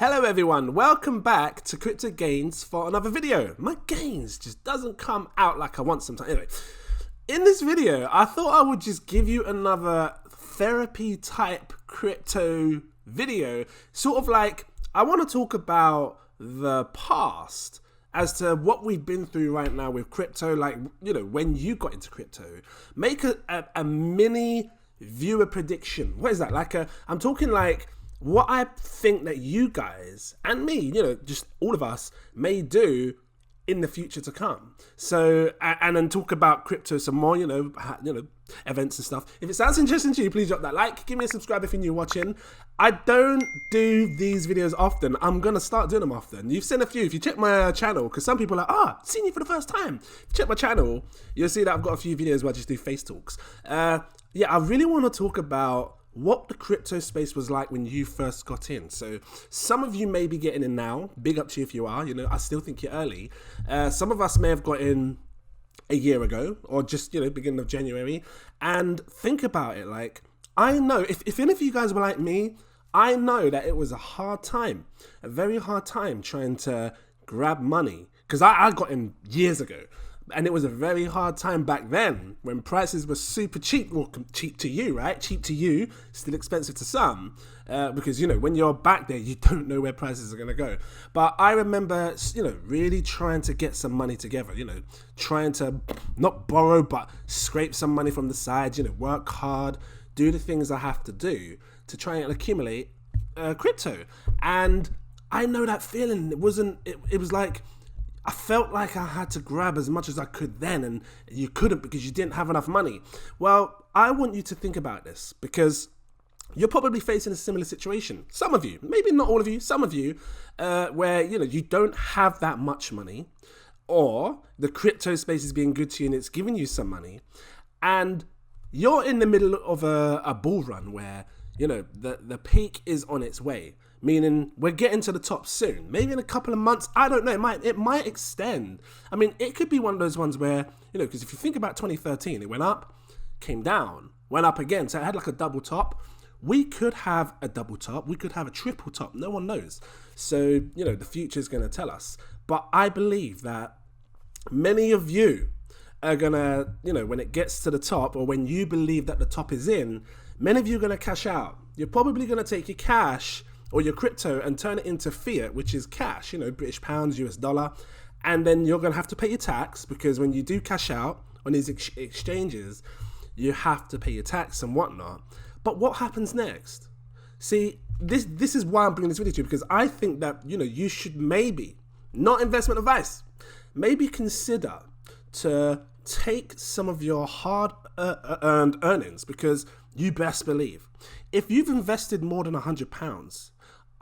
Hello everyone, welcome back to Crypto Gains for another video. My gains just doesn't come out like I want sometimes. Anyway, in this video, I thought I would just give you another therapy type crypto video. Sort of like, I want to talk about the past as to what we've been through right now with crypto. Like, you know, when you got into crypto, make a mini viewer prediction. What is that? Like I'm talking like, what I think that you guys and me, you know, just all of us may do in the future to come. So, and then talk about crypto some more, you know, events and stuff. If it sounds interesting to you, please drop that like, give me a subscribe if you're new watching. I don't do these videos often. I'm going to start doing them often. You've seen a few. If you check my channel, because some people are like, seen you for the first time. If you check my channel, you'll see that I've got a few videos where I just do face talks. Yeah, I really want to talk about what the crypto space was like when you first got in. So some of you may be getting in now. Big up to you if you are. You know, I still think you're early. Some of us may have got in a year ago or just, you know, beginning of January. And think about it. Like, I know if any of you guys were like me, I know that it was a hard time, a very hard time trying to grab money, because I got in years ago. And it was a very hard time back then when prices were super cheap. Well, cheap to you, right? Cheap to you, still expensive to some. Because, you know, when you're back there, you don't know where prices are going to go. But I remember, you know, really trying to get some money together, you know, trying to not borrow, but scrape some money from the side, you know, work hard, do the things I have to do to try and accumulate crypto. And I know that feeling. It was like, I felt like I had to grab as much as I could then, and you couldn't because you didn't have enough money. Well, I want you to think about this, because you're probably facing a similar situation. Some of you, maybe not all of you, some of you, where, you know, you don't have that much money, or the crypto space is being good to you and it's giving you some money, and you're in the middle of a bull run where, you know, the peak is on its way. Meaning we're getting to the top soon, maybe in a couple of months. I don't know. It might extend. I mean, it could be one of those ones where, you know, because if you think about 2013, it went up, came down, went up again. So it had like a double top. We could have a double top. We could have a triple top. No one knows. So, you know, the future is going to tell us. But I believe that many of you are going to, you know, when it gets to the top, or when you believe that the top is in, many of you are going to cash out. You're probably going to take your cash or your crypto and turn it into fiat, which is cash, you know, British pounds, US dollar. And then you're going to have to pay your tax, because when you do cash out on these exchanges, you have to pay your tax and whatnot. But what happens next? See, this is why I'm bringing this video to you, because I think that, you know, you should maybe, not investment advice, maybe consider to take some of your hard earned earnings, because you best believe, if you've invested more than £100,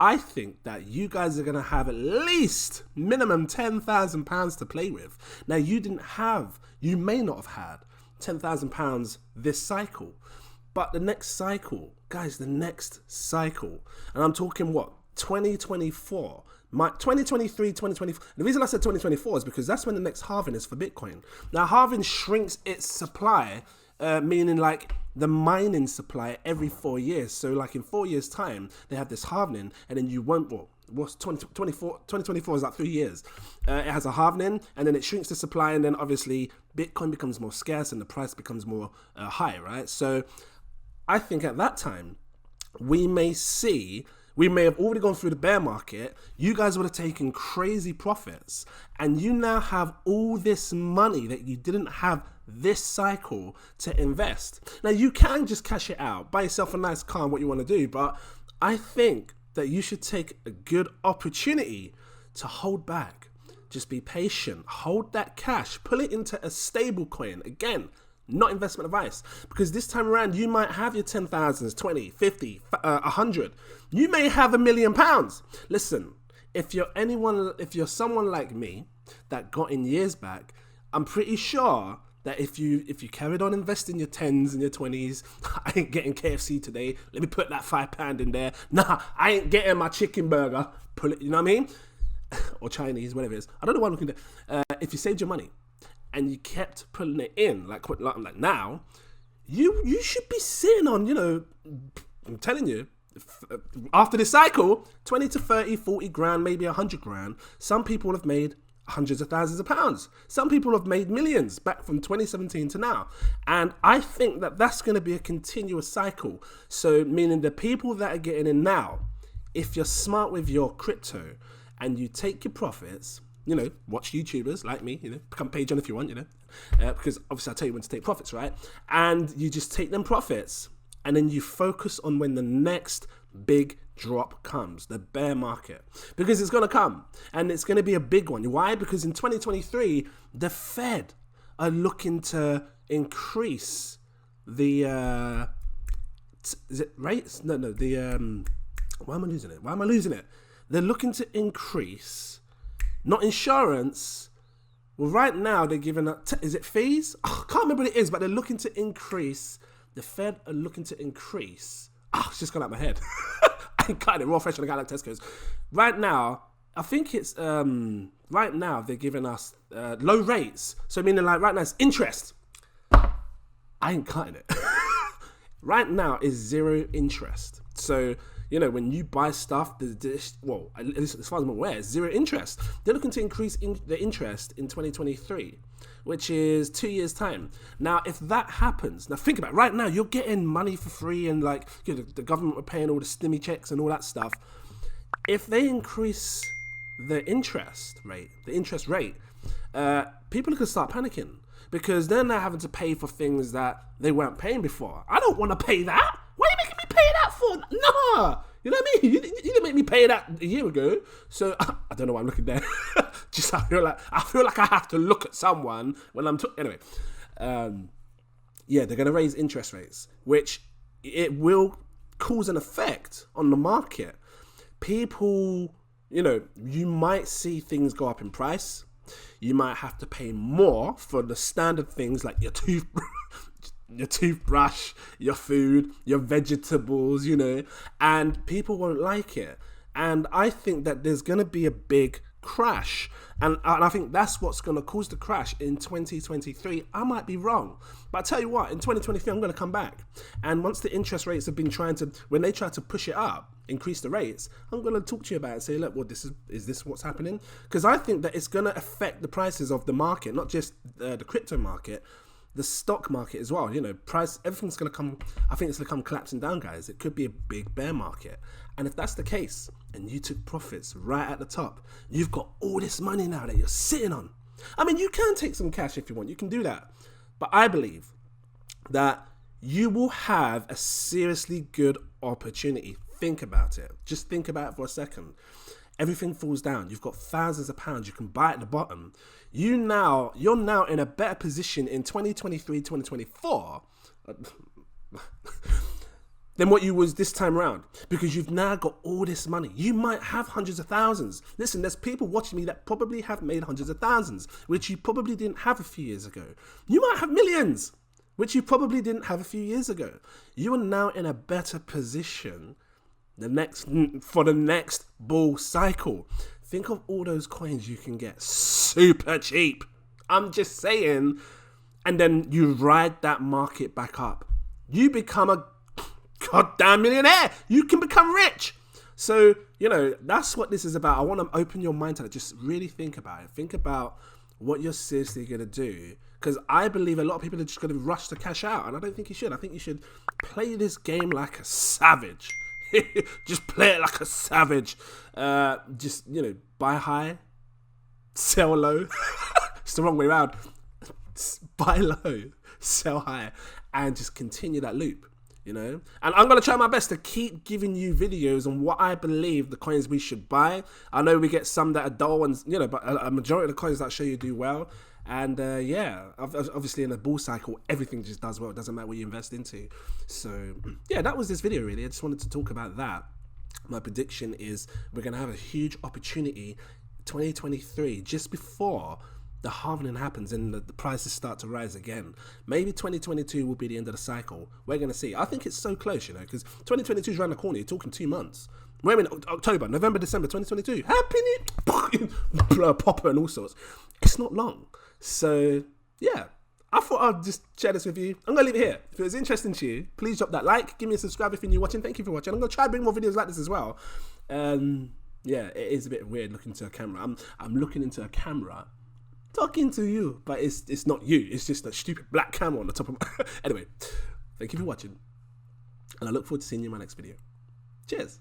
I think that you guys are going to have at least minimum £10,000 to play with. Now, you may not have had £10,000 this cycle, but the next cycle, guys, the next cycle, and I'm talking what, 2024, 2023, 2024. The reason I said 2024 is because that's when the next halving is for Bitcoin. Now, halving shrinks its supply, meaning like the mining supply every 4 years. So like in 4 years time, they have this halvening, and then you won't, what's 2024 is like 3 years. It has a halvening, and then it shrinks the supply, and then obviously Bitcoin becomes more scarce and the price becomes more high, right? So I think at that time, we may have already gone through the bear market. You guys would have taken crazy profits, and you now have all this money that you didn't have this cycle to invest. Now, you can just cash it out, buy yourself a nice car and what you want to do, but I think that you should take a good opportunity to hold back. Just be patient, hold that cash, pull it into a stable coin. Again, not investment advice, because this time around you might have your 10,000s, 20, 50, 100. You may have £1 million. Listen, if you're someone like me that got in years back, I'm pretty sure that if you carried on investing your 10s and your 20s, I ain't getting KFC today, let me put that £5 in there. Nah, I ain't getting my chicken burger. Pull it, you know what I mean? Or Chinese, whatever it is. I don't know what I'm looking at. If you saved your money and you kept pulling it in, like now, you should be sitting on, you know, I'm telling you, After this cycle, 20 to 30, 40 grand, maybe 100 grand. Some people have made hundreds of thousands of pounds. Some people have made millions back from 2017 to now. And I think that that's going to be a continuous cycle. So meaning the people that are getting in now, if you're smart with your crypto and you take your profits, you know, watch YouTubers like me, you know, become Patreon if you want, you know, because obviously I tell you when to take profits, right? And you just take them profits and then you focus on when the next big drop comes, the bear market, because it's going to come and it's going to be a big one. Why? Because in 2023, the Fed are looking to increase the, is it rates? No, the, why am I losing it? They're looking to increase, not insurance. Well, right now they're giving up, is it fees? Oh, I can't remember what it is, but they're looking to increase. The Fed are looking to increase. It's just gone out of my head. I ain't cutting it raw fresh on a guy like Tesco's. Right now, I think it's, right now they're giving us low rates. So meaning like right now it's interest. I ain't cutting it. Right now is 0 interest. So, you know, when you buy stuff, well, at least as far as I'm aware, it's 0 interest. They're looking to increase the interest in 2023, which is 2 years' time. Now, if that happens, now think about it. Right now, you're getting money for free and like, you know, the government are paying all the stimmy checks and all that stuff. If they increase the interest rate, people can start panicking because they're now having to pay for things that they weren't paying before. I don't want to pay that. What are you making me pay that for? Nah, you know what I mean? You didn't make me pay that a year ago. So I don't know why I'm looking there. Just I feel like I have to look at someone when I'm anyway. Yeah, they're going to raise interest rates, which it will cause an effect on the market. People, you know, you might see things go up in price. You might have to pay more for the standard things like your toothbrush, your food, your vegetables, you know, and people won't like it. And I think that there's going to be a big crash. And I think that's what's going to cause the crash in 2023. I might be wrong. But I tell you what, in 2023, I'm going to come back. And once the interest rates have been when they try to push it up, increase the rates, I'm going to talk to you about it and say, look, well, is this what's happening? Because I think that it's going to affect the prices of the market, not just the crypto market, the stock market as well. You know, everything's going to come, I think it's going to come collapsing down, guys. It could be a big bear market. And if that's the case, and you took profits right at the top, you've got all this money now that you're sitting on. I mean, you can take some cash if you want, you can do that. But I believe that you will have a seriously good opportunity. Think about it. Just think about it for a second. Everything falls down. You've got thousands of pounds. You can buy at the bottom. You're now in a better position in 2023, 2024 than what you was this time around, because you've now got all this money. You might have hundreds of thousands. Listen, there's people watching me that probably have made hundreds of thousands, which you probably didn't have a few years ago. You might have millions, which you probably didn't have a few years ago. You are now in a better position for the next bull cycle. Think of all those coins you can get super cheap. I'm just saying. And then you ride that market back up. You become a goddamn millionaire. You can become rich. So, you know, that's what this is about. I want to open your mind to that. Just really think about it. Think about what you're seriously going to do. Because I believe a lot of people are just going to rush to cash out. And I don't think you should. I think you should play this game like a savage. Just play it like a savage. Just, you know, buy high, sell low. It's the wrong way around. Buy low, sell high, and just continue that loop, you know? And I'm going to try my best to keep giving you videos on what I believe the coins we should buy. I know we get some that are dull ones, you know, but a majority of the coins that I show you do well. And yeah, obviously in a bull cycle, everything just does well. It doesn't matter what you invest into. So yeah, that was this video really. I just wanted to talk about that. My prediction is we're going to have a huge opportunity 2023, just before the halving happens and the prices start to rise again. Maybe 2022 will be the end of the cycle. We're going to see. I think it's so close, you know, because 2022 is around the corner. You're talking 2 months. We're in October, November, December 2022. Happy New Popper and all sorts. It's not long. So, yeah, I thought I'd just share this with you. I'm going to leave it here. If it was interesting to you, please drop that like. Give me a subscribe if you're new watching. Thank you for watching. I'm going to try to bring more videos like this as well. Yeah, it is a bit weird looking into a camera. I'm looking into a camera, talking to you, but it's not you. It's just a stupid black camera on the top of my... Anyway, thank you for watching. And I look forward to seeing you in my next video. Cheers.